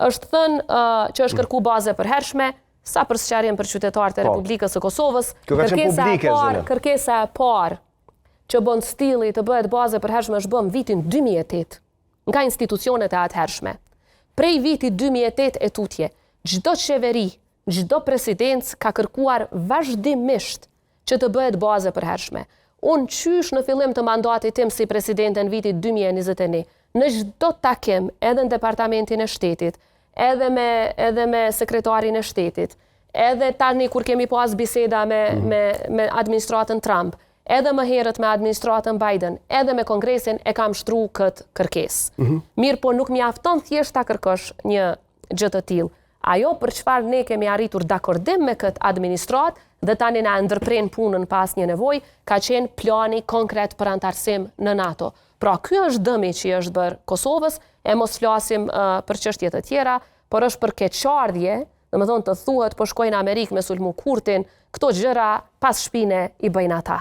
është thënë që është kërku baze përhershme, sa për sqarjen për qytetarët e Republikës së Kosovës, kërkesa e parë që bën stili të bëhet baze përhershme është bën vitin 2008 nga institucionet e atëhershme. Prej vitit 2008 e tutje, çdo qeveri, çdo presidencë ka kërkuar vazhdimisht që të bëhet baze përhershme. Unë qysh në fillim të mandatit tim si presidente në vitit 2021, në çdo takim, edhe në Departamentin e Shtetit, edhe me sekretarin e Shtetit, edhe tani kur kemi pas biseda me administratën Trump, edhe më herët me administratën Biden, edhe me Kongresin e kam shtru këtë kërkesë. Mirë, po nuk mjafton thjesht ta kërkosh një gjë të tillë. Ajo për çfarë ne kemi arritur dakordim me këtë administrat dhe tani na ndërpren punën pas një nevojë, ka qenë plani konkret për antarësim në NATO. Pra ky është dëmi që është bërë Kosovës, e mos flasim për çështje të tjera, por është për keqardhje, domethënë të thuhet po shkojnë në Amerikë me sulmu Kurtin, këto gjëra pas shpine i bëjnë ata.